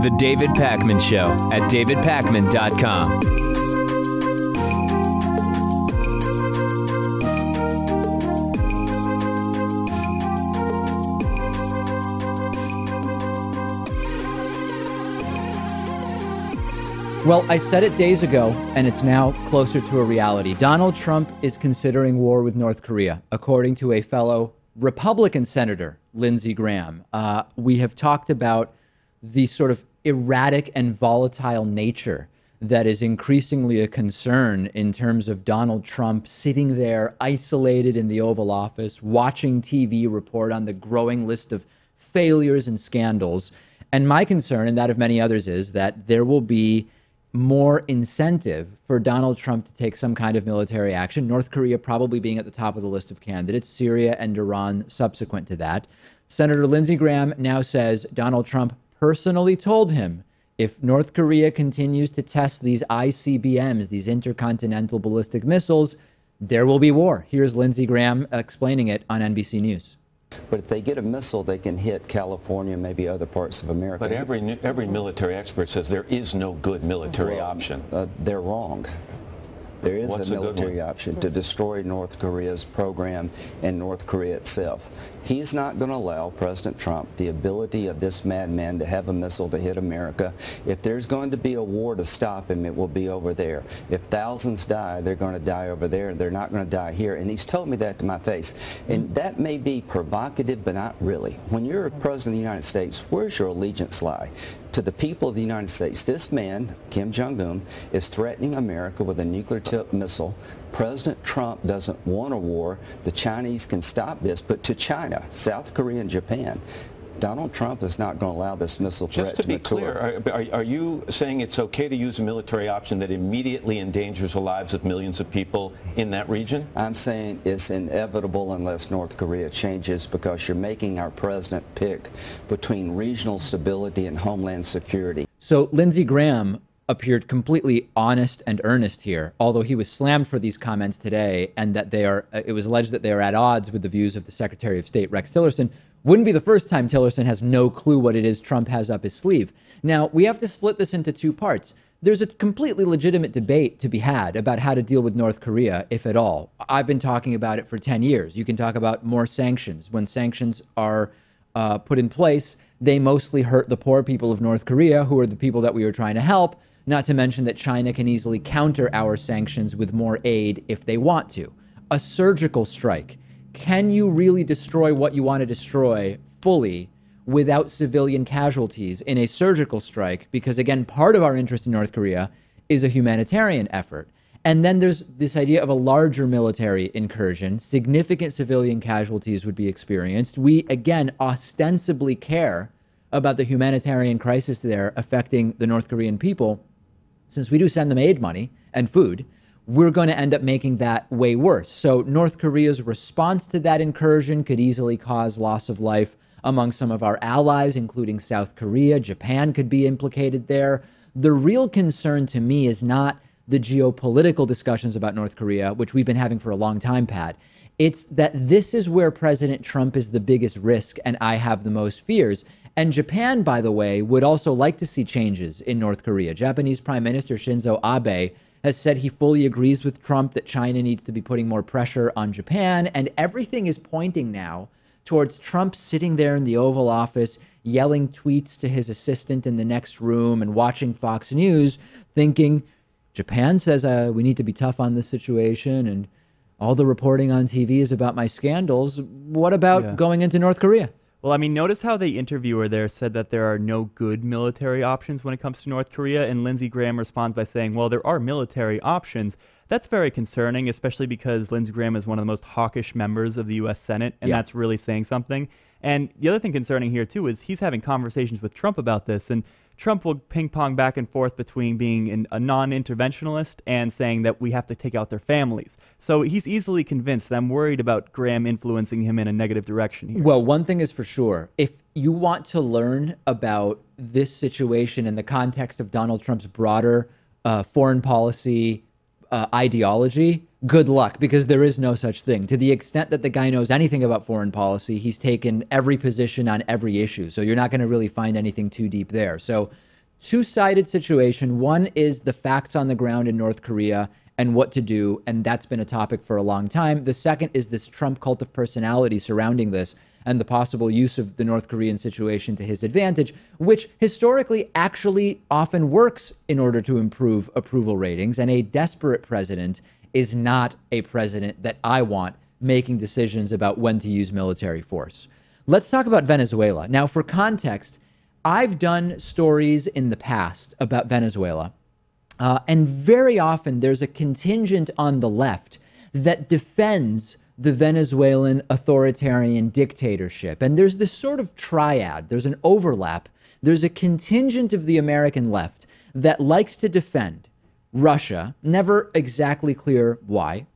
The David Pakman Show at davidpakman.com. Well, I said it days ago, and it's now closer to a reality. Donald Trump is considering war with North Korea, according to a fellow Republican senator, Lindsey Graham. We have talked about the sort of erratic and volatile nature that is increasingly a concern in terms of Donald Trump sitting there isolated in the Oval Office, watching TV report on the growing list of failures and scandals. And my concern, and that of many others, is that there will be more incentive for Donald Trump to take some kind of military action, North Korea probably being at the top of the list of candidates, Syria and Iran subsequent to that. Senator Lindsey Graham now says Donald Trump personally told him if North Korea continues to test these ICBMs, these intercontinental ballistic missiles, there will be war. Here's Lindsey Graham explaining it on NBC News. But if they get a missile, they can hit California, maybe other parts of America. But every military expert says there is no good military option. They're wrong. There is a military option to destroy North Korea's program and North Korea itself. He's not going to allow President Trump the ability of this madman to have a missile to hit America. If there's going to be a war to stop him, it will be over there. If thousands die, they're going to die over there. They're not going to die here. And he's told me that to my face. And that may be provocative, but not really. When you're President of the United States, where's your allegiance lie? To the people of the United States. This man, Kim-Jong Un, is threatening America with a nuclear-tipped missile. President Trump doesn't want a war. The Chinese can stop this, but to China, South Korea, and Japan, Donald Trump is not going to allow this missile threat to mature. Just to be clear, are you saying it's okay to use a military option that immediately endangers the lives of millions of people in that region? I'm saying it's inevitable unless North Korea changes, because you're making our president pick between regional stability and homeland security. So Lindsey Graham appeared completely honest and earnest here, although he was slammed for these comments today, and that it was alleged that they are at odds with the views of the Secretary of State, Rex Tillerson. Wouldn't be the first time Tillerson has no clue what it is Trump has up his sleeve. Now, we have to split this into two parts. There's a completely legitimate debate to be had about how to deal with North Korea, if at all. I've been talking about it for 10 years. You can talk about more sanctions. When sanctions are put in place, they mostly hurt the poor people of North Korea, who are the people that we are trying to help, not to mention that China can easily counter our sanctions with more aid if they want to. A surgical strike. Can you really destroy what you want to destroy fully without civilian casualties in a surgical strike? Because, again, part of our interest in North Korea is a humanitarian effort. And then there's this idea of a larger military incursion. Significant civilian casualties would be experienced. We, again, ostensibly care about the humanitarian crisis there affecting the North Korean people. Since we do send them aid money and food, we're going to end up making that way worse. So North Korea's response to that incursion could easily cause loss of life among some of our allies, including South Korea. Japan could be implicated there. The real concern to me is not the geopolitical discussions about North Korea, which we've been having for a long time, Pat. It's that this is where President Trump is the biggest risk, and I have the most fears. And Japan, by the way, would also like to see changes in North Korea. Japanese Prime Minister Shinzo Abe has said he fully agrees with Trump that China needs to be putting more pressure on Japan. And everything is pointing now towards Trump sitting there in the Oval Office, yelling tweets to his assistant in the next room and watching Fox News, thinking, Japan says we need to be tough on this situation, and all the reporting on TV is about my scandals. What about going into North Korea? Well, I mean, notice how the interviewer there said that there are no good military options when it comes to North Korea, and Lindsey Graham responds by saying, well, there are military options. That's very concerning, especially because Lindsey Graham is one of the most hawkish members of the U.S. Senate, and that's really saying something. And the other thing concerning here, too, is he's having conversations with Trump about this, and Trump will ping-pong back and forth between being a non-interventionalist and saying that we have to take out their families. So he's easily convinced. I'm worried about Graham influencing him in a negative direction here. Well, one thing is for sure. If you want to learn about this situation in the context of Donald Trump's broader foreign policy ideology, good luck, because there is no such thing. To the extent that the guy knows anything about foreign policy, he's taken every position on every issue. So you're not going to really find anything too deep there. So two-sided situation. One is the facts on the ground in North Korea and what to do, and that's been a topic for a long time. The second is this Trump cult of personality surrounding this and the possible use of the North Korean situation to his advantage, which historically actually often works in order to improve approval ratings. And a desperate president is not a president that I want making decisions about when to use military force. Let's talk about Venezuela. Now, for context, I've done stories in the past about Venezuela. And very often there's a contingent on the left that defends the Venezuelan authoritarian dictatorship. And there's this sort of triad. There's an overlap. There's a contingent of the American left that likes to defend Russia, never exactly clear why,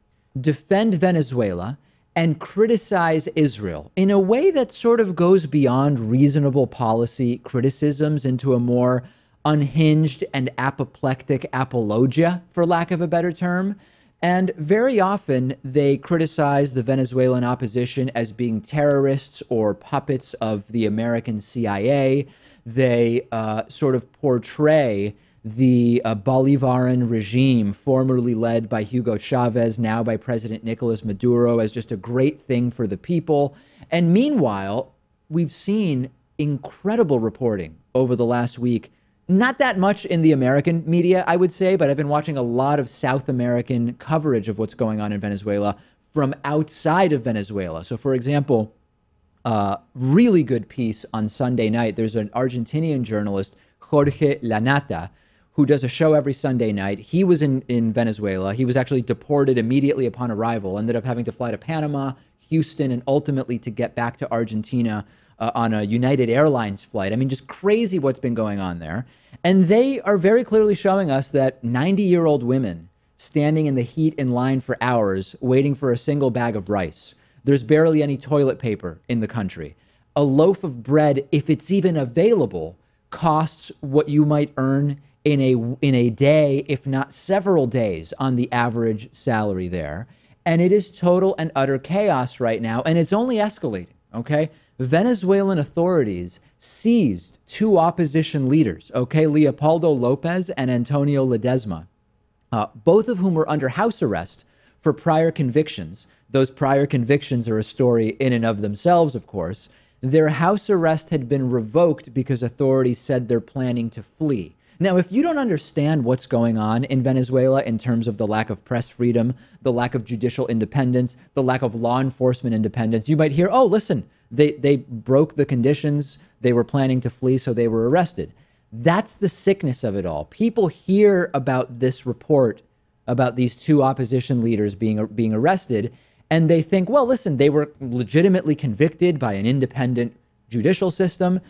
defend Venezuela, and criticize Israel in a way that sort of goes beyond reasonable policy criticisms into a more unhinged and apoplectic apologia, for lack of a better term. And very often they criticize the Venezuelan opposition as being terrorists or puppets of the American CIA. They sort of portray the Bolivaran regime, formerly led by Hugo Chavez, now by President Nicolas Maduro, as just a great thing for the people. And meanwhile, we've seen incredible reporting over the last week. Not that much in the American media, I would say, but I've been watching a lot of South American coverage of what's going on in Venezuela from outside of Venezuela. So, for example, really good piece on Sunday night. There's an Argentinian journalist, Jorge Lanata, who does a show every Sunday night. He was in Venezuela. He was actually deported immediately upon arrival, ended up having to fly to Panama, Houston, and ultimately to get back to Argentina on a United Airlines flight. I mean, just crazy what's been going on there. And they are very clearly showing us that 90-year-old women standing in the heat in line for hours, waiting for a single bag of rice. There's barely any toilet paper in the country. A loaf of bread, if it's even available, costs what you might earn in a day, if not several days, on the average salary there. And it is total and utter chaos right now, and it's only escalating, okay? Venezuelan authorities seized two opposition leaders, okay, Leopoldo Lopez and Antonio Ledezma, both of whom were under house arrest for prior convictions. Those prior convictions are a story in and of themselves, of course. Their house arrest had been revoked because authorities said they're planning to flee. Now, if you don't understand what's going on in Venezuela in terms of the lack of press freedom, the lack of judicial independence, the lack of law enforcement independence, you might hear, oh, listen, they broke the conditions, they were planning to flee, so they were arrested. That's the sickness of it all. People hear about this report about these two opposition leaders being arrested, and they think, well, listen, they were legitimately convicted by an independent judicial system,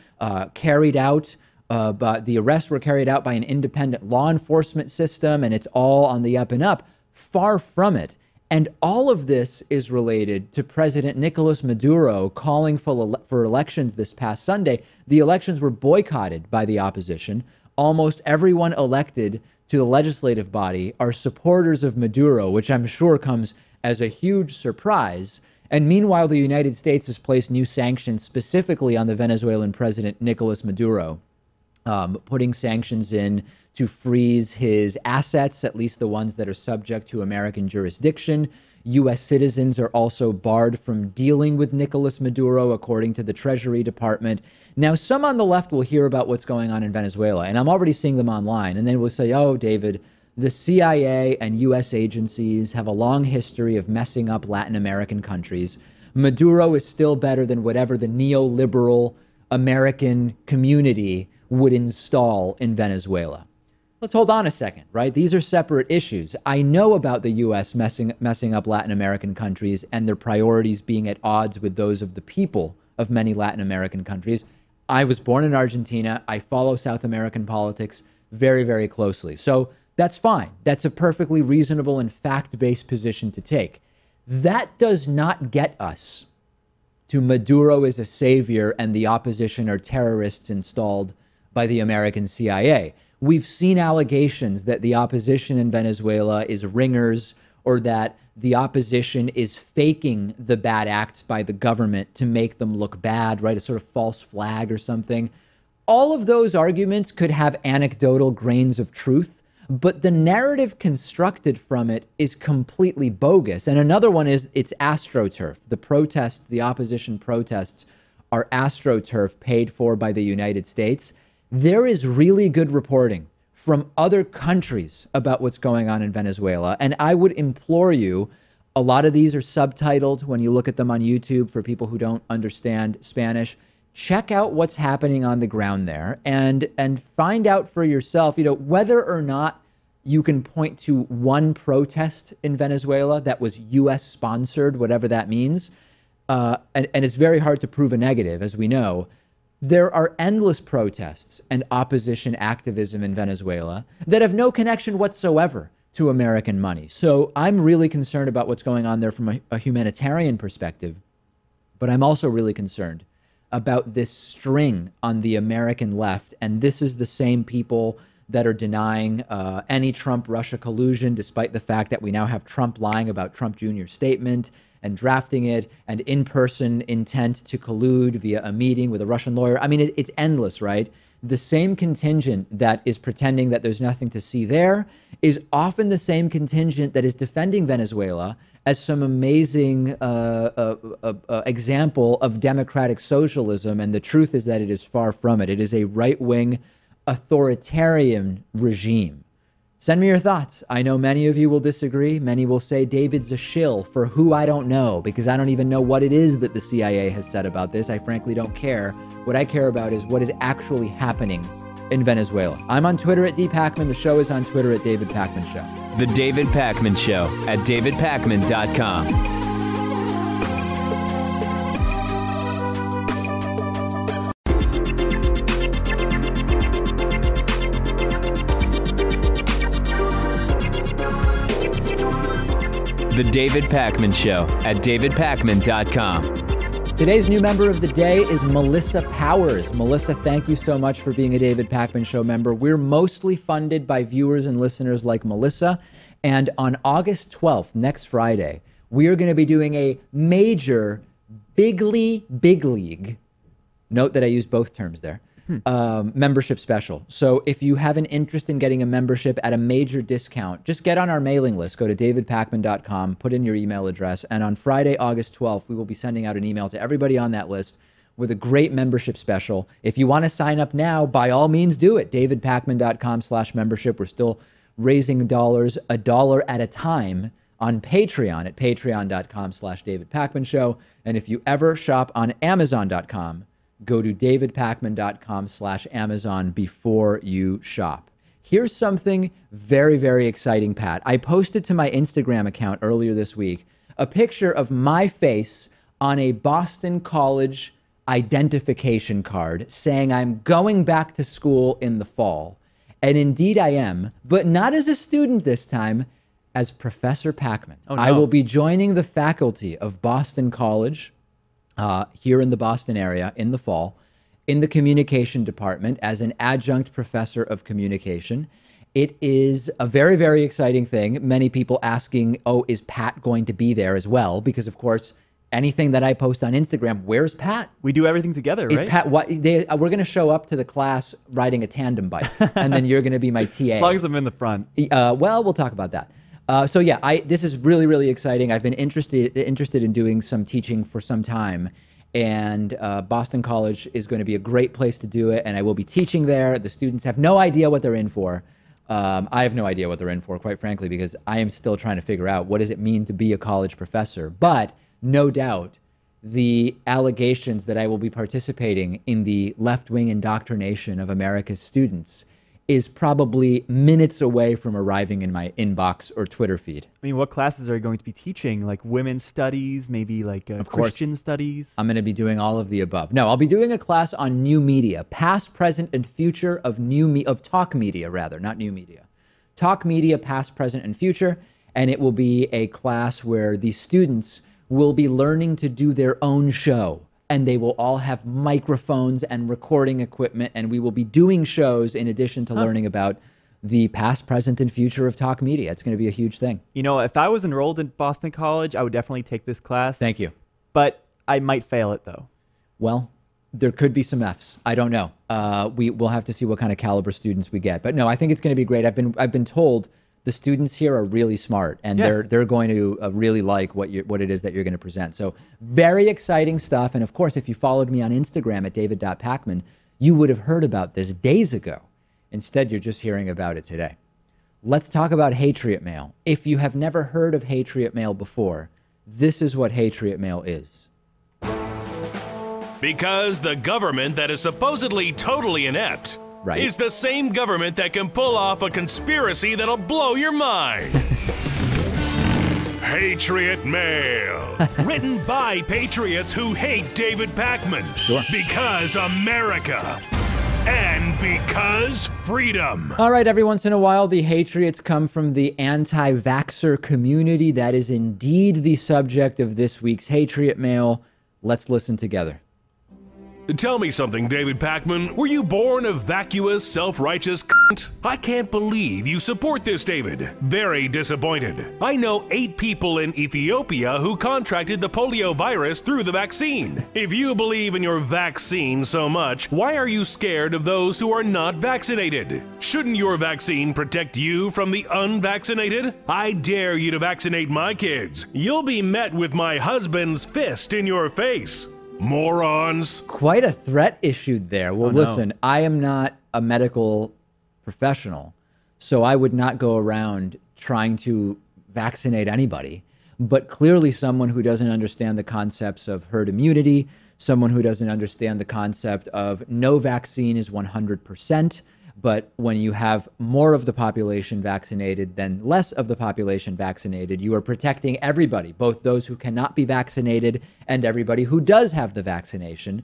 carried out, but the arrests were carried out by an independent law enforcement system, and it's all on the up and up. Far from it. And all of this is related to President Nicolas Maduro calling for elections this past Sunday. The elections were boycotted by the opposition. Almost everyone elected to the legislative body are supporters of Maduro, which I'm sure comes as a huge surprise. And meanwhile, the United States has placed new sanctions specifically on the Venezuelan president, Nicolas Maduro, putting sanctions in to freeze his assets, at least the ones that are subject to American jurisdiction. U.S. citizens are also barred from dealing with Nicolas Maduro, according to the Treasury Department. Now, some on the left will hear about what's going on in Venezuela, and I'm already seeing them online, and they will say, oh, David, the CIA and U.S. agencies have a long history of messing up Latin American countries. Maduro is still better than whatever the neoliberal American community would install in Venezuela. Let's hold on a second, right? These are separate issues. I know about the U.S. messing up Latin American countries and their priorities being at odds with those of the people of many Latin American countries. I was born in Argentina. I follow South American politics very, very closely. So that's fine. That's a perfectly reasonable and fact-based position to take. That does not get us to Maduro as a savior and the opposition are terrorists installed by the American CIA. We've seen allegations that the opposition in Venezuela is ringers, or that the opposition is faking the bad acts by the government to make them look bad, right? A sort of false flag or something. All of those arguments could have anecdotal grains of truth, but the narrative constructed from it is completely bogus. And another one is it's AstroTurf. The protests, the opposition protests, are AstroTurf paid for by the United States. There is really good reporting from other countries about what's going on in Venezuela. And I would implore you, a lot of these are subtitled when you look at them on YouTube for people who don't understand Spanish. Check out what's happening on the ground there and find out for yourself, whether or not you can point to one protest in Venezuela that was U.S. sponsored, whatever that means. And it's very hard to prove a negative, as we know. There are endless protests and opposition activism in Venezuela that have no connection whatsoever to American money. So I'm really concerned about what's going on there from a humanitarian perspective. But I'm also really concerned about this string on the American left. And this is the same people that are denying any Trump-Russia collusion, despite the fact that we now have Trump lying about Trump Jr.'s statement and drafting it, and in-person intent to collude via a meeting with a Russian lawyer. I mean, it's endless, right? The same contingent that is pretending that there's nothing to see there is often the same contingent that is defending Venezuela as some amazing example of democratic socialism. And the truth is that it is far from it. It is a right-wing authoritarian regime. Send me your thoughts. I know many of you will disagree. Many will say David's a shill for who I don't know, because I don't even know what it is that the CIA has said about this. I frankly don't care. What I care about is what is actually happening in Venezuela. I'm on Twitter at DPacman. The show is on Twitter at David Pakman Show. The David Pakman Show at davidpakman.com. The David Pakman Show at davidpakman.com. Today's new member of the day is Melissa Powers. Melissa, thank you so much for being a David Pakman Show member. We're mostly funded by viewers and listeners like Melissa. And on August 12th, next Friday, we are going to be doing a major big league, note that I used both terms there, membership special. So if you have an interest in getting a membership at a major discount, just get on our mailing list. Go to davidpakman.com, put in your email address, and on Friday, August 12th, we will be sending out an email to everybody on that list with a great membership special. If you want to sign up now, by all means do it. davidpakman.com/membership. We're still raising dollars, $1 at a time, on Patreon at patreon.com/davidpakmanshow. And if you ever shop on amazon.com, go to davidpakman.com/Amazon before you shop. Here's something very, very exciting, Pat. I posted to my Instagram account earlier this week a picture of my face on a Boston College identification card saying I'm going back to school in the fall. And indeed I am, but not as a student this time, as Professor Pakman. Oh, no. I will be joining the faculty of Boston College here in the Boston area in the fall, in the communication department as an adjunct professor of communication. It is a very, very exciting thing. Many people asking, oh, is Pat going to be there as well? Because, of course, anything that I post on Instagram, where's Pat? We do everything together, is right? Pat, we're going to show up to the class riding a tandem bike, and then you're going to be my TA. As long as I'm in the front. Well, we'll talk about that. So yeah, this is really, really exciting. I've been interested in doing some teaching for some time, and Boston College is going to be a great place to do it, and I will be teaching there. The students have no idea what they're in for. I have no idea what they're in for, quite frankly, because I am still trying to figure out what does it mean to be a college professor. But no doubt, the allegations that I will be participating in the left-wing indoctrination of America's students is probably minutes away from arriving in my inbox or Twitter feed. I mean, what classes are you going to be teaching? Like women's studies, maybe like Christian studies? I'm going to be doing all of the above. No, I'll be doing a class on new media, past, present, and future of talk media, rather, not new media. Talk media, past, present, and future. And it will be a class where the students will be learning to do their own show and they will all have microphones and recording equipment, and we will be doing shows in addition to learning about the past, present, and future of talk media. It's going to be a huge thing. You know, if I was enrolled in Boston College, I would definitely take this class. Thank you. But I might fail it, though. Well, there could be some Fs. I don't know. We'll have to see what kind of caliber students we get. But no, I think it's going to be great. I've been told the students here are really smart, and they're going to really like what it is that you're going to present. So very exciting stuff. And of course, if you followed me on Instagram at david.pacman, you would have heard about this days ago. Instead, you're just hearing about it today. Let's talk about Hatriot Mail. If you have never heard of Hatriot Mail before, this is what Hatriot Mail is. Because the government that is supposedly totally inept is the same government that can pull off a conspiracy that'll blow your mind. Hatriot Mail. Written by patriots who hate David Pacman. Sure. Because America. And because freedom. All right, every once in a while, the Hatriots come from the anti-vaxxer community. That is indeed the subject of this week's Hatriot Mail. Let's listen together. Tell me something, David Pacman. Were you born a vacuous, self-righteous cunt? I can't believe you support this, David. Very disappointed. I know 8 people in Ethiopia who contracted the polio virus through the vaccine. If you believe in your vaccine so much, why are you scared of those who are not vaccinated? Shouldn't your vaccine protect you from the unvaccinated? I dare you to vaccinate my kids. You'll be met with my husband's fist in your face. Morons. Quite a threat issued there. Well, listen, I am not a medical professional, so I would not go around trying to vaccinate anybody. But clearly someone who doesn't understand the concepts of herd immunity, someone who doesn't understand the concept of no vaccine is 100%, but when you have more of the population vaccinated than less of the population vaccinated, you are protecting everybody, both those who cannot be vaccinated and everybody who does have the vaccination.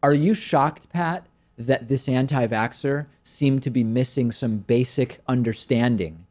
Are you shocked, Pat, that this anti-vaxxer seemed to be missing some basic understanding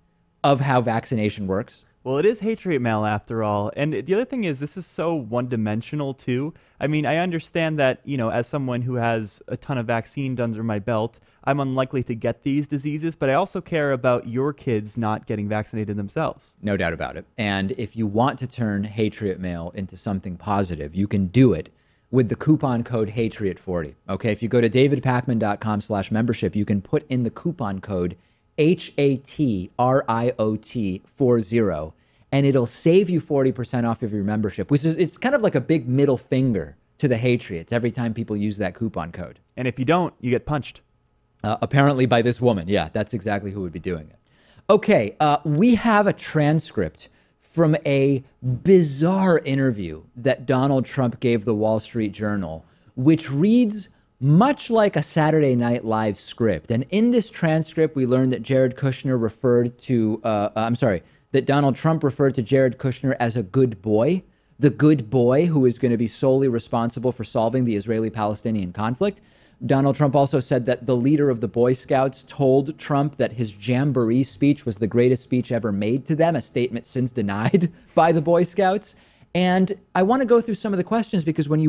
of how vaccination works? Well, it is Hatriot Mail after all. And the other thing is, this is so one-dimensional too. I mean, I understand that, you know, as someone who has a ton of vaccine under my belt, I'm unlikely to get these diseases, but I also care about your kids not getting vaccinated themselves. No doubt about it. And if you want to turn Hatriot Mail into something positive, you can do it with the coupon code Hatriot40. Okay, if you go to davidpacman.com/membership, you can put in the coupon code HATRIOT40, and it'll save you 40% off of your membership, which is, it's kind of like a big middle finger to the Hatriots every time people use that coupon code. And if you don't, you get punched. Apparently by this woman. Yeah, that's exactly who would be doing it. Okay, we have a transcript from a bizarre interview that Donald Trump gave the Wall Street Journal, which reads much like a Saturday Night Live script. And in this transcript, we learned that Jared Kushner referred to, that Donald Trump referred to Jared Kushner as a good boy, the good boy who is going to be solely responsible for solving the Israeli-Palestinian conflict. Donald Trump also said that the leader of the Boy Scouts told Trump that his Jamboree speech was the greatest speech ever made to them, a statement since denied by the Boy Scouts. And I want to go through some of the questions because when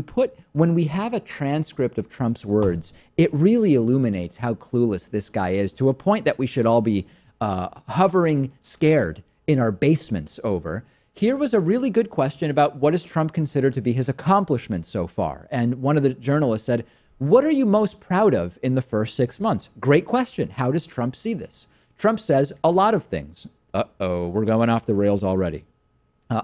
we have a transcript of Trump's words, it really illuminates how clueless this guy is, to a point that we should all be hovering scared in our basements over. Here was a really good question about what does Trump consider to be his accomplishments so far. And one of the journalists said, "What are you most proud of in the first 6 months?" Great question. How does Trump see this? Trump says a lot of things. Uh-oh, we're going off the rails already.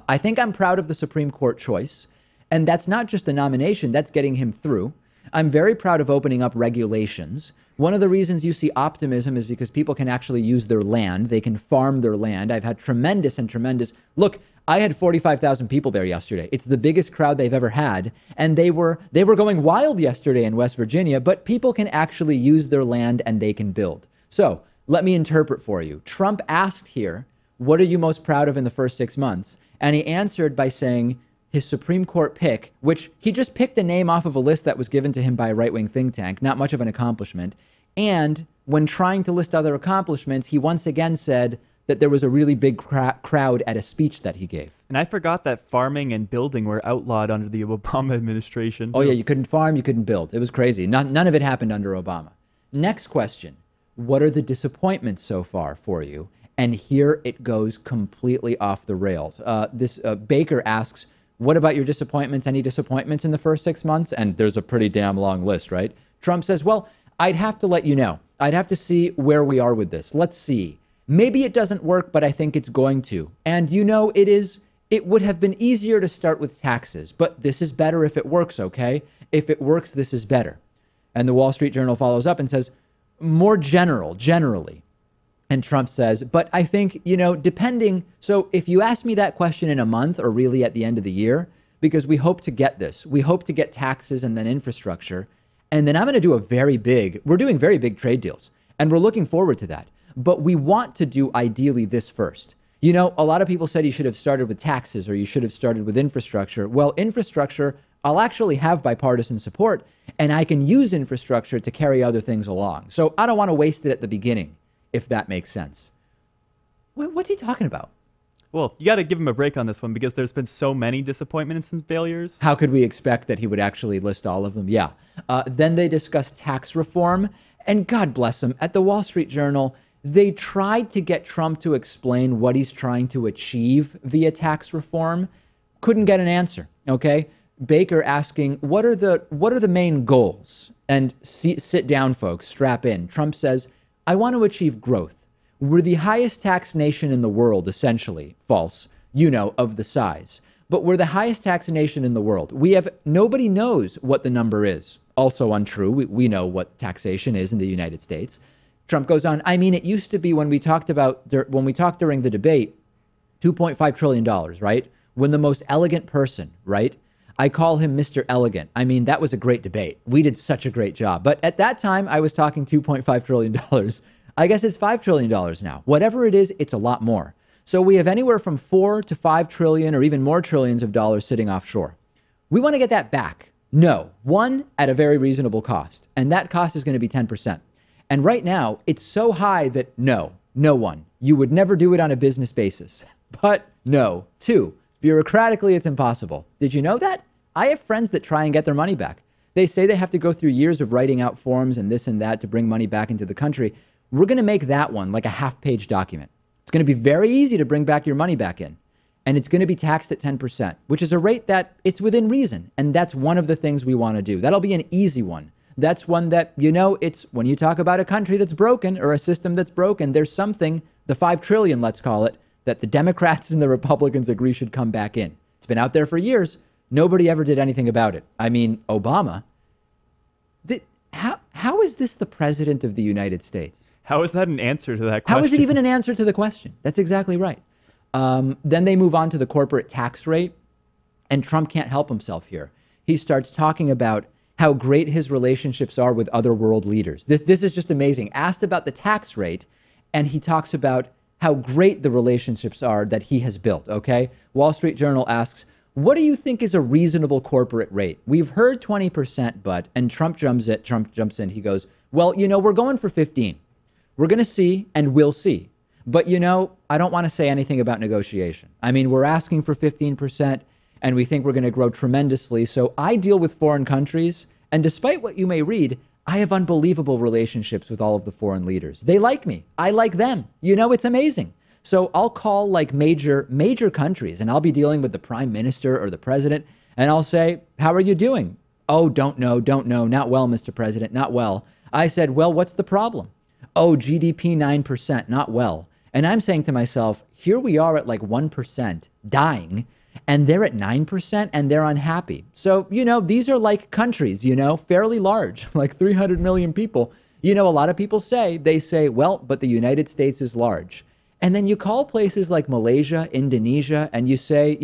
I think I'm proud of the Supreme Court choice. And that's not just a nomination, that's getting him through. I'm very proud of opening up regulations. One of the reasons you see optimism is because people can actually use their land. They can farm their land. I've had tremendous. Look, I had 45,000 people there yesterday. It's the biggest crowd they've ever had. And they were going wild yesterday in West Virginia, but people can actually use their land and they can build. So let me interpret for you. Trump asked here, what are you most proud of in the first 6 months? And he answered by saying his Supreme Court pick, which he just picked a name off of a list that was given to him by a right-wing think tank, not much of an accomplishment. And when trying to list other accomplishments, he once again said that there was a really big crowd at a speech that he gave. And I forgot that farming and building were outlawed under the Obama administration. Oh, yeah, you couldn't farm, you couldn't build. It was crazy. None of it happened under Obama. Next question. What are the disappointments so far for you? And here it goes completely off the rails. Baker asks, what about your disappointments? Any disappointments in the first 6 months? And there's a pretty damn long list, right? Trump says, well, I'd have to let you know. I'd have to see where we are with this. Let's see. Maybe it doesn't work, but I think it's going to. And it would have been easier to start with taxes, but this is better if it works, okay? If it works, this is better. And the Wall Street Journal follows up and says, more generally. And Trump says, but I think, depending. So if you ask me that question in a month or really at the end of the year, because we hope to get this, we hope to get taxes and then infrastructure. And then I'm going to do we're doing very big trade deals. And we're looking forward to that. But we want to do ideally this first. A lot of people said you should have started with taxes or you should have started with infrastructure. Well, infrastructure, I'll actually have bipartisan support and I can use infrastructure to carry other things along. So I don't want to waste it at the beginning, if that makes sense. What's he talking about? Well, you got to give him a break on this one because there's been so many disappointments and failures. How could we expect that he would actually list all of them? Yeah. Then they discussed tax reform. And God bless him, at the Wall Street Journal, they tried to get Trump to explain what he's trying to achieve via tax reform. Couldn't get an answer, okay? Baker asking, what are the main goals? And sit down, folks, strap in. Trump says, I want to achieve growth. We're the highest tax nation in the world, essentially. False, of the size. But we're the highest tax nation in the world. Nobody knows what the number is. Also untrue. We know what taxation is in the United States. Trump goes on, it used to be when we talked during the debate, $2.5 trillion, right? When the most elegant person, right? I call him Mr. Elegant. That was a great debate. We did such a great job. But at that time, I was talking $2.5 trillion. I guess it's $5 trillion now. Whatever it is, it's a lot more. So we have anywhere from 4 to 5 trillion or even more trillions of dollars sitting offshore. We want to get that back. No, one, at a very reasonable cost. And that cost is going to be 10%. And right now, it's so high that no one. You would never do it on a business basis. But no. 2, bureaucratically, it's impossible. Did you know that? I have friends that try and get their money back. They say they have to go through years of writing out forms and this and that to bring money back into the country. We're going to make that one like a half-page document. It's going to be very easy to bring back your money back in. And it's going to be taxed at 10%, which is a rate that it's within reason. And that's one of the things we want to do. That'll be an easy one. That's one that, it's when you talk about a country that's broken or a system that's broken, there's something, the 5 trillion, let's call it, that the Democrats and the Republicans agree should come back in. It's been out there for years. Nobody ever did anything about it. Obama. How is this the president of the United States? How is that an answer to that question? How is it even an answer to the question? That's exactly right. Then they move on to the corporate tax rate, and Trump can't help himself here. He starts talking about how great his relationships are with other world leaders. This is just amazing. Asked about the tax rate, and he talks about how great the relationships are that he has built, okay? Wall Street Journal asks, what do you think is a reasonable corporate rate? We've heard 20%, and Trump jumps in. He goes, well, we're going for 15. We're going to see, and we'll see. But, I don't want to say anything about negotiation. We're asking for 15%, and we think we're going to grow tremendously. So I deal with foreign countries, and despite what you may read, I have unbelievable relationships with all of the foreign leaders. They like me. I like them. It's amazing. So I'll call major countries, and I'll be dealing with the prime minister or the president, and I'll say, how are you doing? Oh, don't know. Not well, Mr. President, not well. I said, well, what's the problem? Oh, GDP 9%, not well. And I'm saying to myself, here we are at like 1% dying, and they're at 9% and they're unhappy. So, these are like countries, fairly large, like 300 million people. A lot of people say, well, but the United States is large. And then you call places like Malaysia, Indonesia, and you say,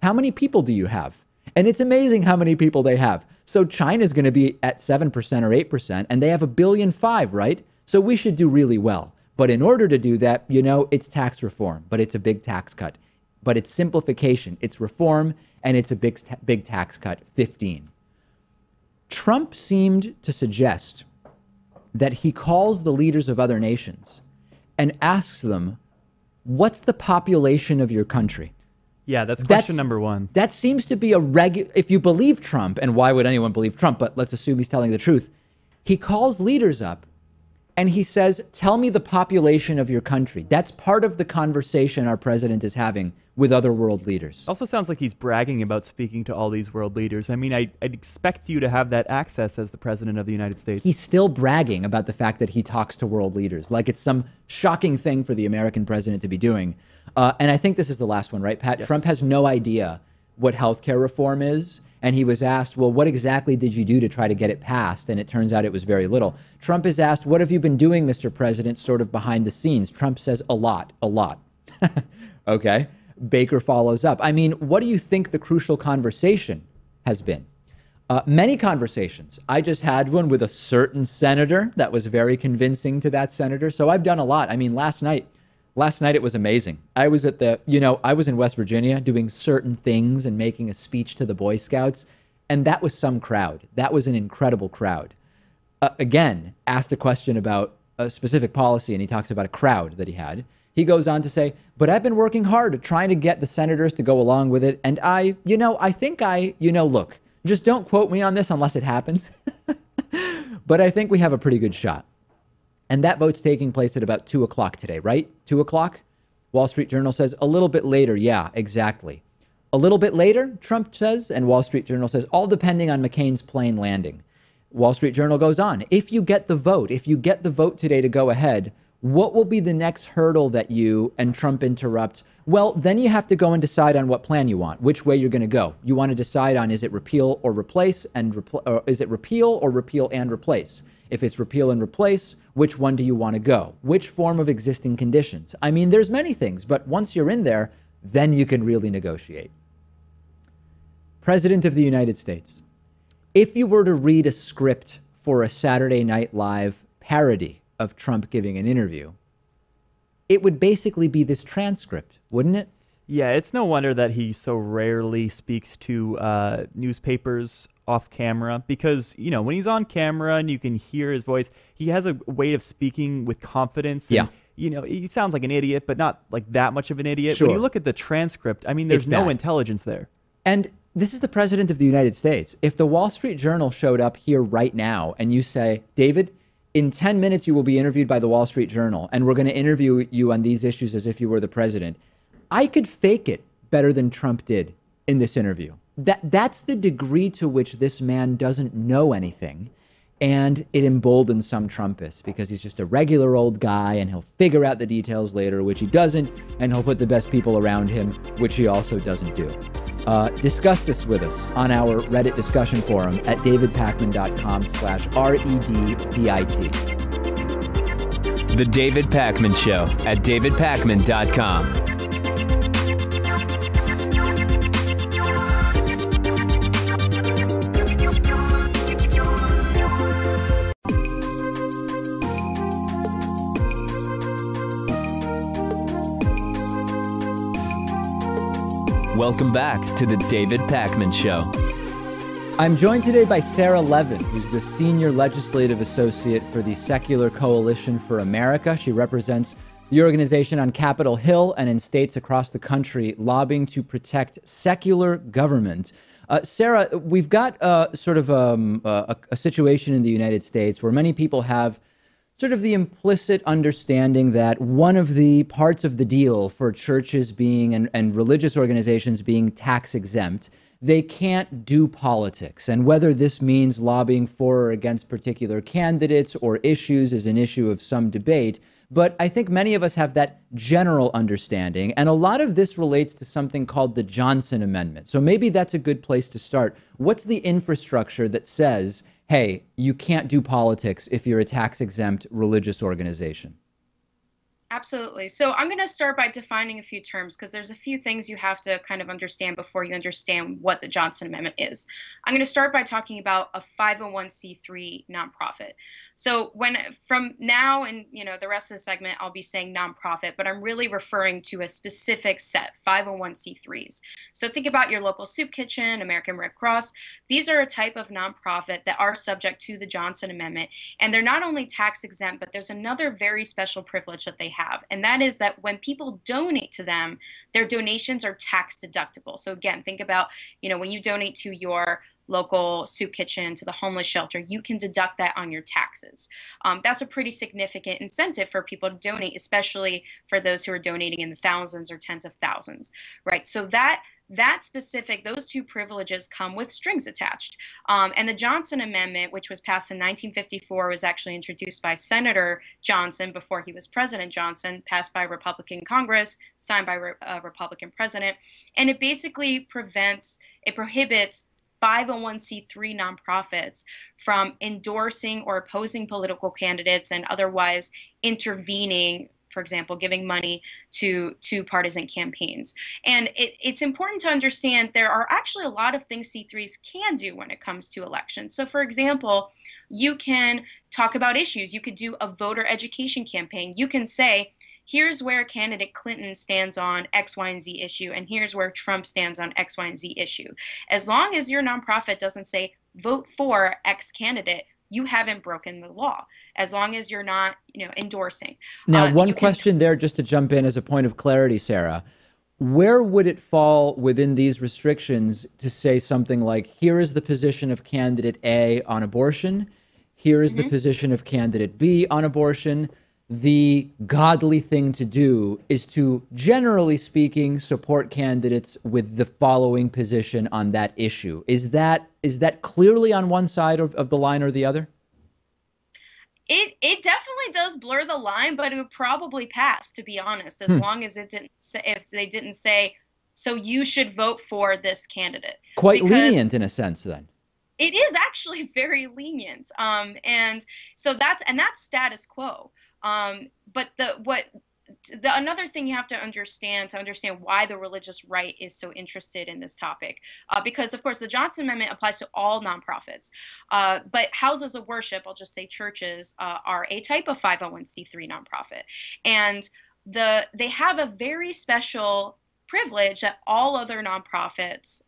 how many people do you have? And it's amazing how many people they have. So China's going to be at 7% or 8%, and they have 1.5 billion, right? So we should do really well. But in order to do that, it's tax reform, but it's a big tax cut. But it's simplification, it's reform, and it's a big tax cut, 15. Trump seemed to suggest that he calls the leaders of other nations and asks them, what's the population of your country? Yeah, that's question number one. That seems to be a if you believe Trump, and why would anyone believe Trump, but let's assume he's telling the truth. He calls leaders up and he says, tell me the population of your country. That's part of the conversation our president is having with other world leaders. Also sounds like he's bragging about speaking to all these world leaders. I mean, I'd expect you to have that access as the president of the United States. He's still bragging about the fact that he talks to world leaders, like it's some shocking thing for the American president to be doing. And I think this is the last one, right, Pat? Yes. Trump has no idea what healthcare reform is. And he was asked, well, what exactly did you do to try to get it passed? And it turns out it was very little. Trump is asked, what have you been doing, Mr. President, sort of behind the scenes? Trump says, a lot. Okay. Baker follows up. I mean, what do you think the crucial conversation has been? Many conversations. I just had one with a certain senator that was very convincing to that senator. So I've done a lot. I mean, last night it was amazing. I was at I was in West Virginia doing certain things and making a speech to the Boy Scouts. And that was some crowd. That was an incredible crowd. Again, asked a question about a specific policy, and he talks about a crowd that he had. He goes on to say, but I've been working hard at trying to get the senators to go along with it. And look, just don't quote me on this unless it happens. But I think we have a pretty good shot. And that vote's taking place at about 2 o'clock today, right? 2 o'clock? Wall Street Journal says a little bit later. Yeah, exactly. A little bit later, Trump says, and Wall Street Journal says, all depending on McCain's plane landing. Wall Street Journal goes on. If you get the vote today to go ahead, what will be the next hurdle that you, and Trump interrupts, well, then you have to go and decide on what plan you want, which way you're going to go. You want to decide on, is it repeal or replace, or is it repeal or repeal and replace? If it's repeal and replace, which one do you want to go? Which form of existing conditions? I mean, there's many things, but once you're in there, then you can really negotiate. President of the United States, if you were to read a script for a Saturday Night Live parody of Trump giving an interview, it would basically be this transcript, wouldn't it? Yeah, it's no wonder that he so rarely speaks to newspapers off camera, because, when he's on camera and you can hear his voice, he has a way of speaking with confidence. And, yeah. He sounds like an idiot, but not like that much of an idiot. Sure. When you look at the transcript, I mean, there's no intelligence there. And this is the president of the United States. If the Wall Street Journal showed up here right now and you say, David, in 10 minutes, you will be interviewed by the Wall Street Journal, and we're going to interview you on these issues as if you were the president, I could fake it better than Trump did in this interview. That's the degree to which this man doesn't know anything. And it emboldens some Trumpists because he's just a regular old guy and he'll figure out the details later, which he doesn't, and he'll put the best people around him, which he also doesn't do. Discuss this with us on our Reddit discussion forum at davidpakman.com/REDDIT. The David Pakman Show at davidpakman.com. Welcome back to the David Pakman Show. I'm joined today by Sarah Levin, who's the Senior Legislative Associate for the Secular Coalition for America. She represents the organization on Capitol Hill and in states across the country lobbying to protect secular government. Sarah, we've got sort of a situation in the United States where many people have sort of the implicit understanding that one of the parts of the deal for churches being and religious organizations being tax exempt, they can't do politics. And whether this means lobbying for or against particular candidates or issues is an issue of some debate. But I think many of us have that general understanding. And a lot of this relates to something called the Johnson Amendment. So maybe that's a good place to start. What's the infrastructure that says, hey, you can't do politics if you're a tax-exempt religious organization? Absolutely. So I'm going to start by defining a few terms because there's a few things you have to kind of understand before you understand what the Johnson Amendment is. I'm going to start by talking about a 501c3 nonprofit. So from now and the rest of the segment, I'll be saying nonprofit, but I'm really referring to a specific set, 501c3s. So think about your local soup kitchen, American Red Cross. These are a type of nonprofit that are subject to the Johnson Amendment, and they're not only tax exempt, but there's another very special privilege that they have. have. And that is that when people donate to them, their donations are tax deductible. So again, think about, when you donate to your local soup kitchen, to the homeless shelter, you can deduct that on your taxes. That's a pretty significant incentive for people to donate, especially for those who are donating in the thousands or tens of thousands, right? So those two privileges come with strings attached. And the Johnson Amendment, which was passed in 1954, was actually introduced by Senator Johnson before he was President Johnson, passed by Republican Congress, signed by a Republican president. And it basically prohibits 501c3 nonprofits from endorsing or opposing political candidates and otherwise intervening, for example, giving money to partisan campaigns. And it's important to understand there are actually a lot of things C3s can do when it comes to elections. So, for example, you can talk about issues. You could do a voter education campaign. You can say, here's where candidate Clinton stands on X, Y, and Z issue, and here's where Trump stands on X, Y, and Z issue. As long as your nonprofit doesn't say, vote for X candidate, you haven't broken the law, as long as you're not, endorsing. Now, one question there, just to jump in as a point of clarity, Sarah. Where would it fall within these restrictions to say something like, here is the position of candidate A on abortion, here is the position of candidate B on abortion. The godly thing to do is to, generally speaking, support candidates with the following position on that issue. Is that clearly on one side of the line or the other? It definitely does blur the line, but it would probably pass, to be honest, as long as if they didn't say, so you should vote for this candidate. Quite lenient in a sense, then. It is actually very lenient, and so that's status quo. But another thing you have to understand why the religious right is so interested in this topic, because of course the Johnson Amendment applies to all nonprofits, but houses of worship, I'll just say churches, are a type of 501c3 nonprofit, and they have a very special privilege that all other nonprofits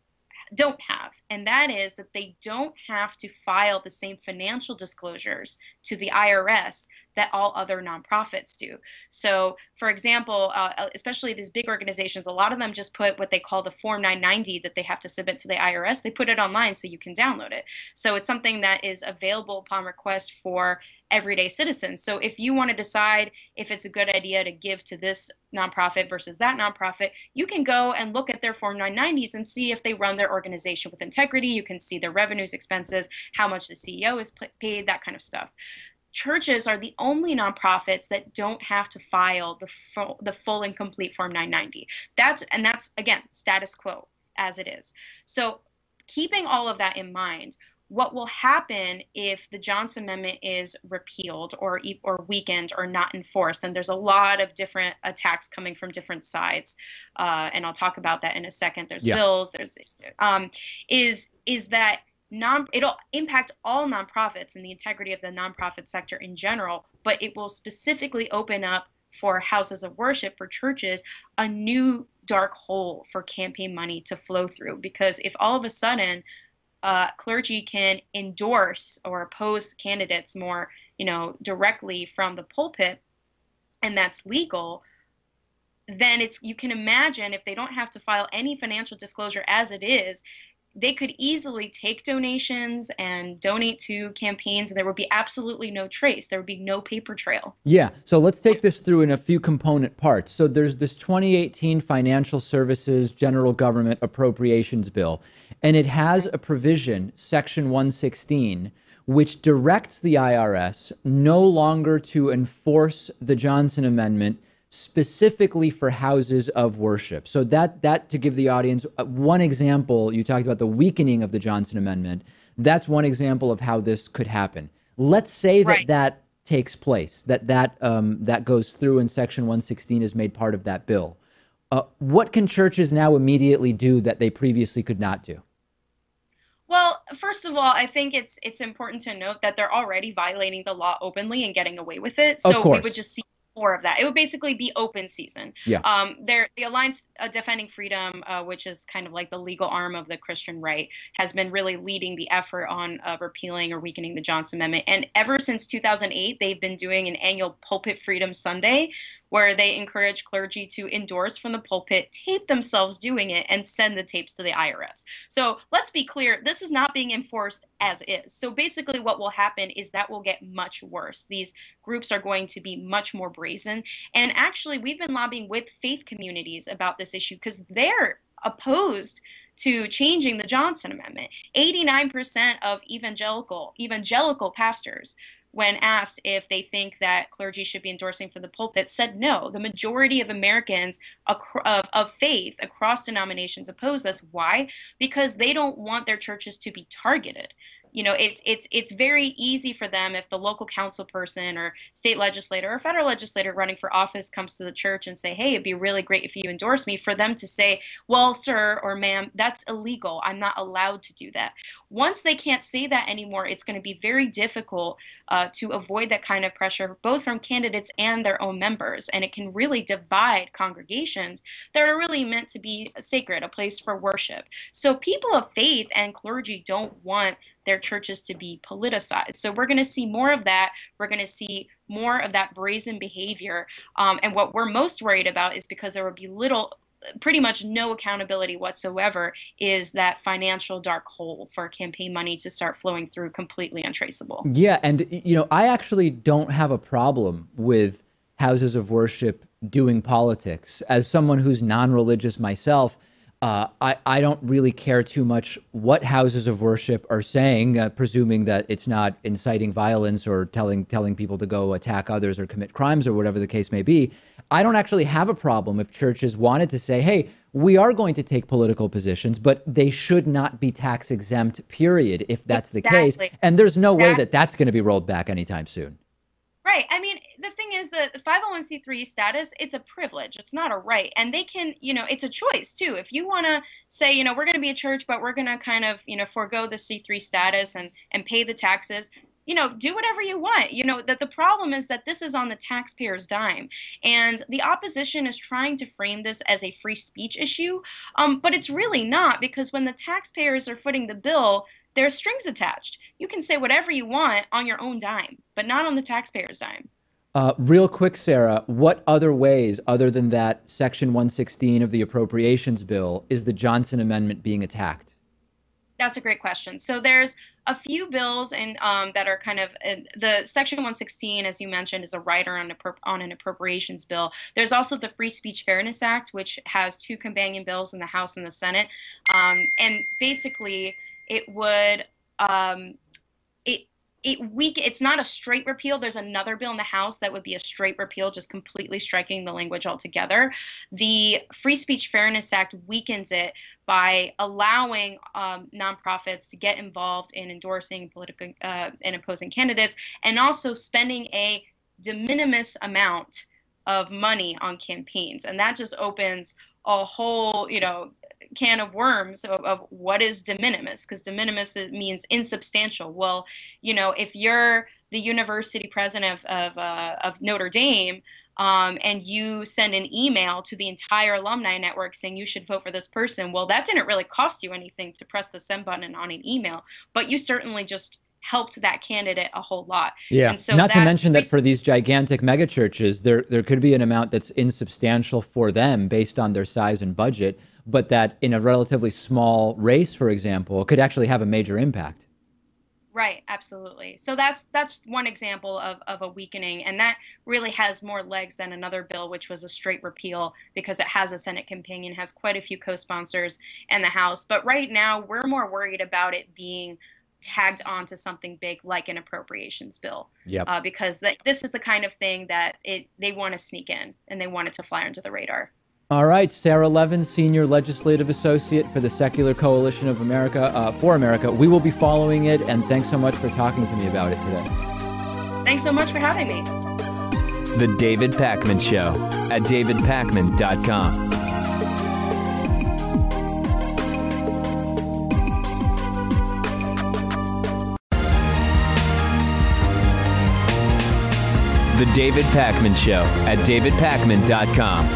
don't have, and that is that they don't have to file the same financial disclosures to the IRS that all other nonprofits do. So, for example, especially these big organizations, a lot of them just put what they call the Form 990 that they have to submit to the IRS. They put it online so you can download it. So it's something that is available upon request for everyday citizens. So if you want to decide if it's a good idea to give to this nonprofit versus that nonprofit, you can go and look at their Form 990s and see if they run their organization with integrity. You can see their revenues, expenses, how much the CEO is paid, that kind of stuff. Churches are the only nonprofits that don't have to file the full and complete Form 990. That's again, status quo as it is. So keeping all of that in mind, what will happen if the Johnson Amendment is repealed or weakened or not enforced? And there's a lot of different attacks coming from different sides, and I'll talk about that in a second. There's bills. There's is that it'll impact all nonprofits and the integrity of the nonprofit sector in general, but it will specifically open up for houses of worship, for churches, a new dark hole for campaign money to flow through. Because if all of a sudden clergy can endorse or oppose candidates more, directly from the pulpit, and that's legal, then you can imagine if they don't have to file any financial disclosure as it is, they could easily take donations and donate to campaigns, and there would be absolutely no trace. There would be no paper trail. Yeah. So let's take this through in a few component parts. So there's this 2018 Financial Services General Government Appropriations Bill, and it has a provision, Section 116, which directs the IRS no longer to enforce the Johnson Amendment specifically for houses of worship. So that to give the audience one example, you talked about the weakening of the Johnson Amendment. That's one example of how this could happen. Let's say that takes place, that goes through and Section 116 is made part of that bill. What can churches now immediately do that they previously could not do? Well, first of all, I think it's important to note that they're already violating the law openly and getting away with it. So we would just see more of that. It would basically be open season. Yeah. The Alliance Defending Freedom, which is kind of like the legal arm of the Christian right, has been really leading the effort on repealing or weakening the Johnson Amendment. And ever since 2008, they've been doing an annual Pulpit Freedom Sunday, where they encourage clergy to endorse from the pulpit, tape themselves doing it, and send the tapes to the IRS. So let's be clear, this is not being enforced as is. So basically what will happen is that will get much worse. These groups are going to be much more brazen. And actually, we've been lobbying with faith communities about this issue because they're opposed to changing the Johnson Amendment. 89% of evangelical pastors, when asked if they think that clergy should be endorsing for the pulpit, said no. The majority of Americans of faith across denominations oppose this. Why? Because they don't want their churches to be targeted. You know, it's very easy for them if the local council person or state legislator or federal legislator running for office comes to the church and say, hey, it'd be really great if you endorse me, for them to say, well, sir or ma'am, that's illegal. I'm not allowed to do that. Once they can't say that anymore, it's going to be very difficult to avoid that kind of pressure, both from candidates and their own members. And it can really divide congregations that are really meant to be sacred, a place for worship. So people of faith and clergy don't want their churches to be politicized. So we're going to see more of that. We're going to see more of that brazen behavior. And what we're most worried about is, because there will be pretty much no accountability whatsoever, is that financial dark hole for campaign money to start flowing through completely untraceable. Yeah. And, you know, I actually don't have a problem with houses of worship doing politics. As someone who's non-religious myself, I don't really care too much what houses of worship are saying, presuming that it's not inciting violence or telling people to go attack others or commit crimes or whatever the case may be. I don't actually have a problem if churches wanted to say, hey, we are going to take political positions, but they should not be tax exempt, period, if that's the case. And there's no way that that's going to be rolled back anytime soon. Right. I mean, the thing is that the 501c3 status, it's a privilege. It's not a right. And they can, you know, it's a choice too. If you want to say, you know, we're going to be a church, but we're going to kind of, you know, forego the C3 status and pay the taxes, you know, do whatever you want. You know, that the problem is that this is on the taxpayer's dime. And the opposition is trying to frame this as a free speech issue. But it's really not, because when the taxpayers are footing the bill, there's strings attached. You can say whatever you want on your own dime, but not on the taxpayer's dime. Real quick, Sarah, what other ways, other than that Section 116 of the Appropriations Bill, is the Johnson Amendment being attacked? That's a great question. So there's a few bills that are kind of the Section 116, as you mentioned, is a rider on an appropriations bill. There's also the Free Speech Fairness Act, which has two companion bills in the House and the Senate. And basically, it would it's not a straight repeal. There's another bill in the House that would be a straight repeal, just completely striking the language altogether. The Free Speech Fairness Act weakens it by allowing nonprofits to get involved in endorsing political and opposing candidates, and also spending a de minimis amount of money on campaigns. And that just opens a whole, you know, can of worms of what is de minimis, because de minimis means insubstantial. Well, you know, if you're the university president of Notre Dame, and you send an email to the entire alumni network saying you should vote for this person, well, that didn't really cost you anything to press the send button on an email, but you certainly just helped that candidate a whole lot. Yeah, and so not to mention that for these gigantic megachurches, there could be an amount that's insubstantial for them based on their size and budget, but that in a relatively small race, for example, could actually have a major impact. Right, absolutely. So that's one example of a weakening, and that really has more legs than another bill, which was a straight repeal, because it has a Senate companion, has quite a few co-sponsors in the House. But right now, we're more worried about it being tagged onto something big like an appropriations bill, because this is the kind of thing that they want to sneak in, and they want it to fly under the radar. All right, Sarah Levin, Senior Legislative Associate for the Secular Coalition of America, for America. We will be following it, and thanks so much for talking to me about it today. Thanks so much for having me. The David Pakman Show at davidpakman.com. The David Pakman Show at davidpakman.com.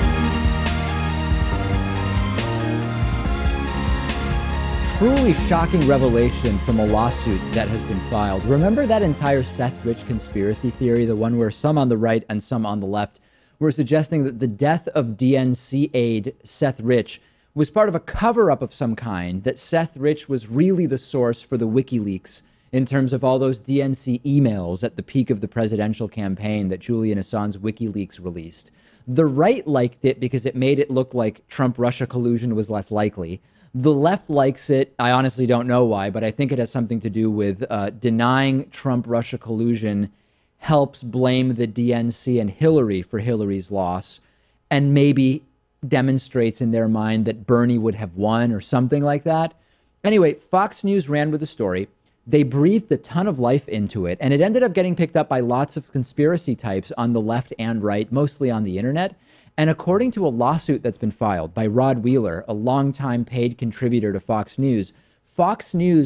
Truly shocking revelation from a lawsuit that has been filed. Remember that entire Seth Rich conspiracy theory, the one where some on the right and some on the left were suggesting that the death of DNC aide Seth Rich was part of a cover-up of some kind, that Seth Rich was really the source for the WikiLeaks in terms of all those DNC emails at the peak of the presidential campaign that Julian Assange's WikiLeaks released. The right liked it because it made it look like Trump-Russia collusion was less likely. The left likes it. I honestly don't know why, but I think it has something to do with denying Trump-Russia collusion helps blame the DNC and Hillary for Hillary's loss, and maybe demonstrates in their mind that Bernie would have won or something like that. Anyway, Fox News ran with the story. They breathed a ton of life into it, and it ended up getting picked up by lots of conspiracy types on the left and right, mostly on the internet. And according to a lawsuit that's been filed by Rod Wheeler, a longtime paid contributor to Fox News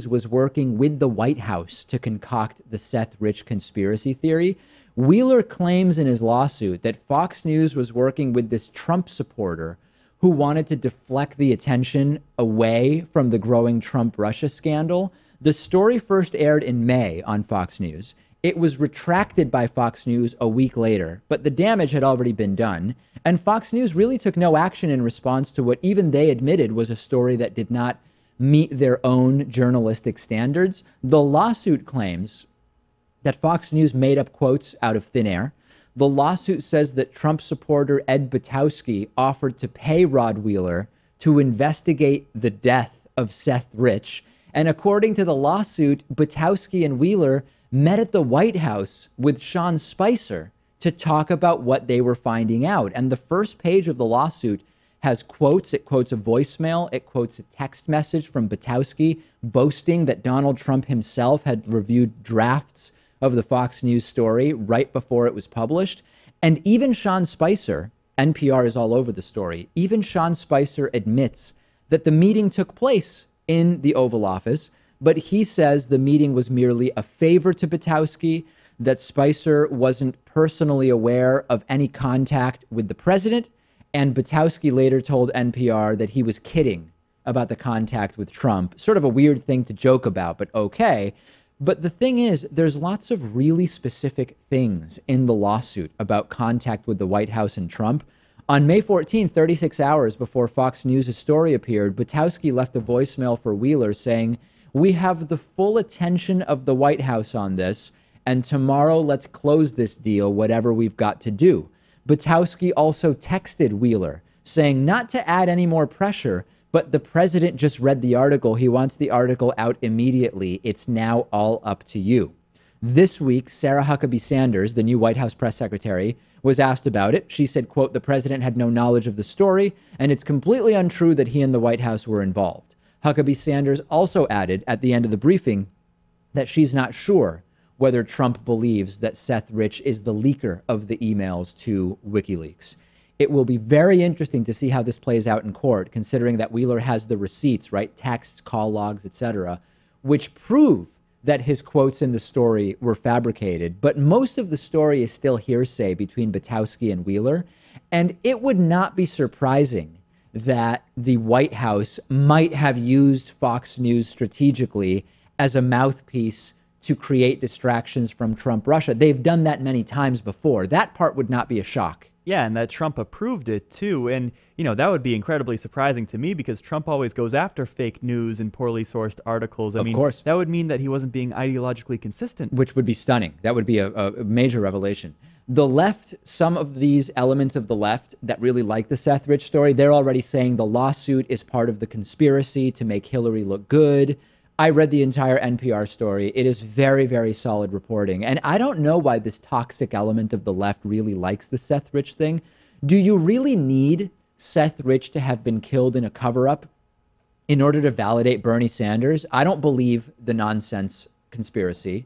was working with the White House to concoct the Seth Rich conspiracy theory. Wheeler claims in his lawsuit that Fox News was working with this Trump supporter who wanted to deflect the attention away from the growing Trump-Russia scandal. The story first aired in May on Fox News. It was retracted by Fox News a week later, but the damage had already been done. And Fox News really took no action in response to what even they admitted was a story that did not meet their own journalistic standards. The lawsuit claims that Fox News made up quotes out of thin air. The lawsuit says that Trump supporter Ed Butowski offered to pay Rod Wheeler to investigate the death of Seth Rich. And according to the lawsuit, Butowski and Wheeler met at the White House with Sean Spicer to talk about what they were finding out. And the first page of the lawsuit has quotes. It quotes a voicemail. It quotes a text message from Butowski boasting that Donald Trump himself had reviewed drafts of the Fox News story right before it was published. And even Sean Spicer, NPR is all over the story, even Sean Spicer admits that the meeting took place in the Oval Office, but he says the meeting was merely a favor to Butowski, that Spicer wasn't personally aware of any contact with the president. And Butowski later told NPR that he was kidding about the contact with Trump. Sort of a weird thing to joke about, but okay. But the thing is, there's lots of really specific things in the lawsuit about contact with the White House and Trump. On May 14, 36 hours before Fox News' story appeared, Butowski left a voicemail for Wheeler saying, "We have the full attention of the White House on this, and tomorrow let's close this deal, whatever we've got to do." Butowski also texted Wheeler saying not to add any more pressure, but the president just read the article. He wants the article out immediately. It's now all up to you. This week, Sarah Huckabee Sanders, the new White House press secretary, was asked about it. She said, quote, "The president had no knowledge of the story, and it's completely untrue that he and the White House were involved." Huckabee Sanders also added at the end of the briefing that she's not sure whether Trump believes that Seth Rich is the leaker of the emails to WikiLeaks. It will be very interesting to see how this plays out in court, considering that Wheeler has the receipts, right? Texts, call logs, etc., which prove that his quotes in the story were fabricated. But most of the story is still hearsay between Butowski and Wheeler. And it would not be surprising that the White House might have used Fox News strategically as a mouthpiece to create distractions from Trump-Russia. They've done that many times before. That part would not be a shock. Yeah, and that Trump approved it too. And, you know, that would be incredibly surprising to me because Trump always goes after fake news and poorly sourced articles. I mean, course. That would mean that he wasn't being ideologically consistent. Which would be stunning. That would be a major revelation. The left, some of these elements of the left that really like the Seth Rich story, they're already saying the lawsuit is part of the conspiracy to make Hillary look good. I read the entire NPR story. It is very, very solid reporting. And I don't know why this toxic element of the left really likes the Seth Rich thing. Do you really need Seth Rich to have been killed in a cover-up in order to validate Bernie Sanders? I don't believe the nonsense conspiracy,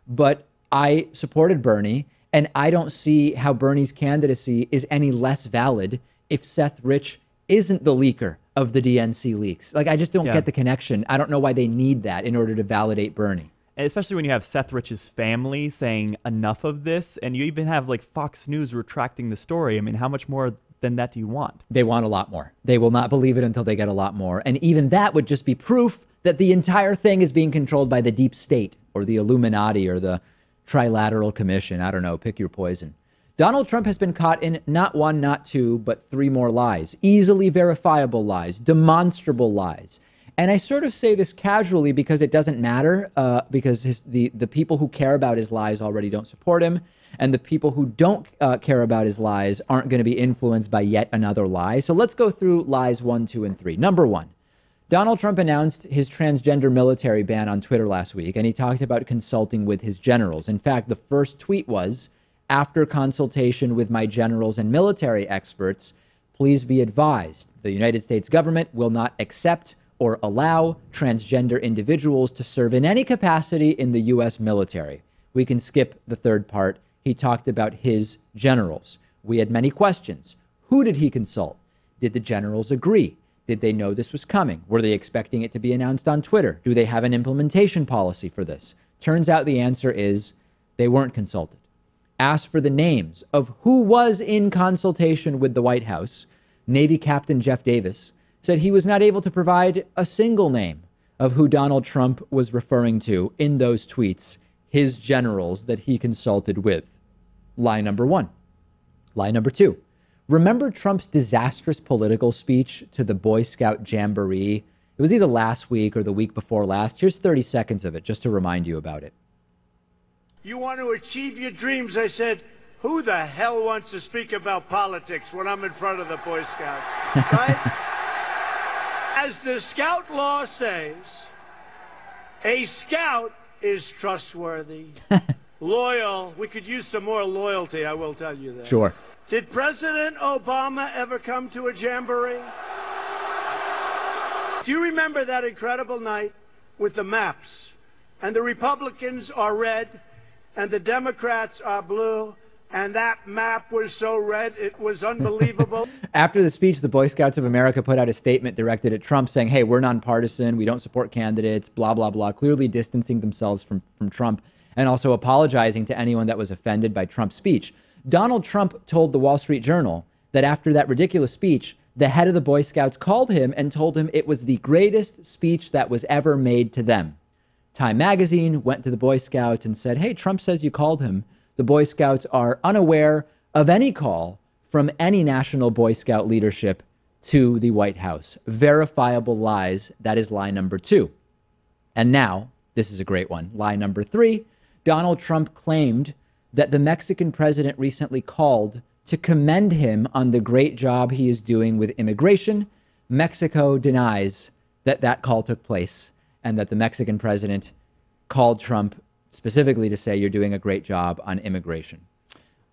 but I supported Bernie, and I don't see how Bernie's candidacy is any less valid if Seth Rich isn't the leaker of the DNC leaks. Like, I just don't get the connection. I don't know why they need that in order to validate Bernie. And especially when you have Seth Rich's family saying enough of this, and you even have like Fox News retracting the story. I mean, how much more than that do you want? They want a lot more. They will not believe it until they get a lot more. And even that would just be proof that the entire thing is being controlled by the deep state or the Illuminati or the Trilateral Commission. I don't know, pick your poison. Donald Trump has been caught in not one, not two, but three more lies, easily verifiable lies, demonstrable lies. And I sort of say this casually because it doesn't matter, because the people who care about his lies already don't support him. And the people who don't care about his lies aren't going to be influenced by yet another lie. So let's go through lies 1, 2, and 3. Number 1, Donald Trump announced his transgender military ban on Twitter last week, and he talked about consulting with his generals. In fact, the first tweet was, "After consultation with my generals and military experts, please be advised the United States government will not accept or allow transgender individuals to serve in any capacity in the U.S. military." We can skip the third part. He talked about his generals. We had many questions. Who did he consult? Did the generals agree? Did they know this was coming? Were they expecting it to be announced on Twitter? Do they have an implementation policy for this? Turns out the answer is they weren't consulted. Asked for the names of who was in consultation with the White House, Navy Captain Jeff Davis said he was not able to provide a single name of who Donald Trump was referring to in those tweets, his generals that he consulted with. Lie number 1. Lie number 2. Remember Trump's disastrous political speech to the Boy Scout Jamboree? It was either last week or the week before last. Here's 30 seconds of it just to remind you about it. You want to achieve your dreams. I said, who the hell wants to speak about politics when I'm in front of the Boy Scouts, right? As the Scout law says, a Scout is trustworthy, loyal. We could use some more loyalty, I will tell you that. Sure. Did President Obama ever come to a jamboree? Do you remember that incredible night with the maps? And the Republicans are red, and the Democrats are blue, and that map was so red, it was unbelievable. After the speech, the Boy Scouts of America put out a statement directed at Trump saying, hey, we're nonpartisan, we don't support candidates, blah, blah, blah, clearly distancing themselves from Trump and also apologizing to anyone that was offended by Trump's speech. Donald Trump told the Wall Street Journal that after that ridiculous speech, the head of the Boy Scouts called him and told him it was the greatest speech that was ever made to them. Time magazine went to the Boy Scouts and said, hey, Trump says you called him. The Boy Scouts are unaware of any call from any national Boy Scout leadership to the White House. Verifiable lies. That is lie number 2. And now, this is a great one. Lie number 3, Donald Trump claimed that the Mexican president recently called to commend him on the great job he is doing with immigration. Mexico denies that that call took place and that the Mexican president called Trump specifically to say you're doing a great job on immigration.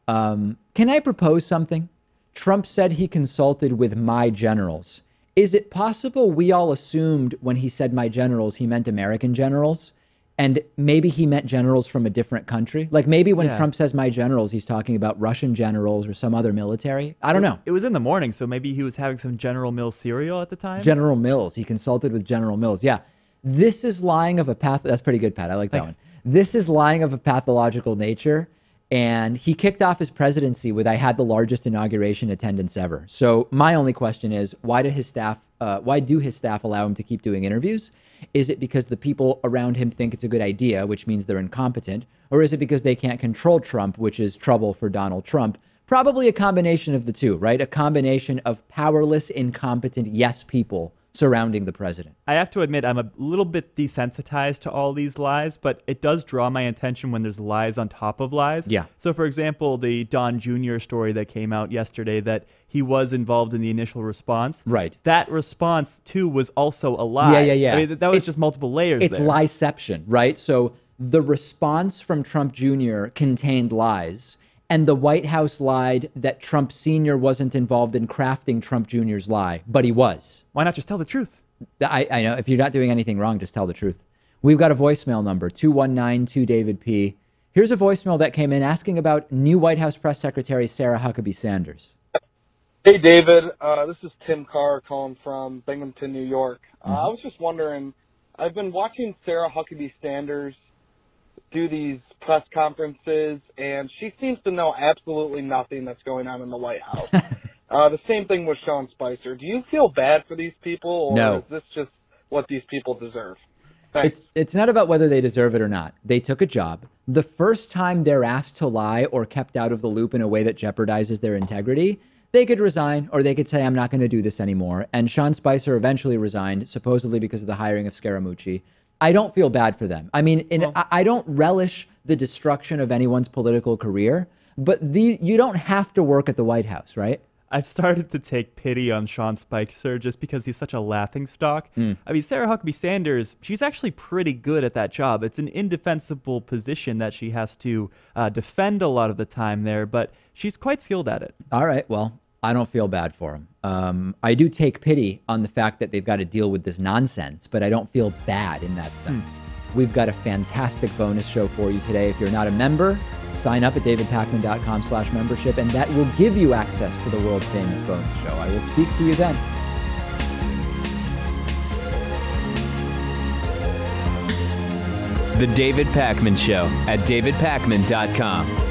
Can I propose something? Trump said he consulted with my generals. Is it possible we all assumed when he said my generals, he meant American generals? And maybe he meant generals from a different country? Like maybe when Trump says my generals, he's talking about Russian generals or some other military? I don't know. It was in the morning, so maybe he was having some General Mills cereal at the time? General Mills. He consulted with General Mills. Yeah. This is lying of a path. That's pretty good, Pat. I like that one. This is lying of a pathological nature. And he kicked off his presidency with, I had the largest inauguration attendance ever. So my only question is, why do his staff allow him to keep doing interviews? Is it because the people around him think it's a good idea, which means they're incompetent? Or is it because they can't control Trump, which is trouble for Donald Trump? Probably a combination of the two, right? A combination of powerless, incompetent yes people surrounding the president. I have to admit, I'm a little bit desensitized to all these lies, but it does draw my attention when there's lies on top of lies. Yeah. So, for example, the Don Jr. story that came out yesterday that he was involved in the initial response. Right. That response, too, was also a lie. Yeah. I mean, that was just multiple layers It's there. lieception, right? So the response from Trump Jr. contained lies, and the White House lied that Trump Sr. wasn't involved in crafting Trump Jr.'s lie, but he was. Why not just tell the truth? I know. If you're not doing anything wrong, just tell the truth. We've got a voicemail number, 219-2-DAVID-P. Here's a voicemail that came in asking about new White House Press Secretary Sarah Huckabee Sanders. Hey, David. This is Tim Carr calling from Binghamton, New York. I was just wondering, I've been watching Sarah Huckabee Sanders do these press conferences, and she seems to know absolutely nothing that's going on in the White House. The same thing with Sean Spicer. Do you feel bad for these people, or No. is this just what these people deserve? It's not about whether they deserve it or not. They took a job. The first time they're asked to lie or kept out of the loop in a way that jeopardizes their integrity, they could resign, or they could say, I'm not going to do this anymore. And Sean Spicer eventually resigned, supposedly because of the hiring of Scaramucci. I don't feel bad for them. I mean, I don't relish the destruction of anyone's political career, but you don't have to work at the White House, right? I've started to take pity on Sean Spicer just because he's such a laughingstock. I mean, Sarah Huckabee Sanders, she's actually pretty good at that job. It's an indefensible position that she has to defend a lot of the time there, but she's quite skilled at it. All right, well, I don't feel bad for him. I do take pity on the fact that they've got to deal with this nonsense, but I don't feel bad in that sense. We've got a fantastic bonus show for you today. If you're not a member, sign up at davidpakman.com/membership, and that will give you access to the world-famous bonus show. I will speak to you then. The David Pakman Show at davidpakman.com.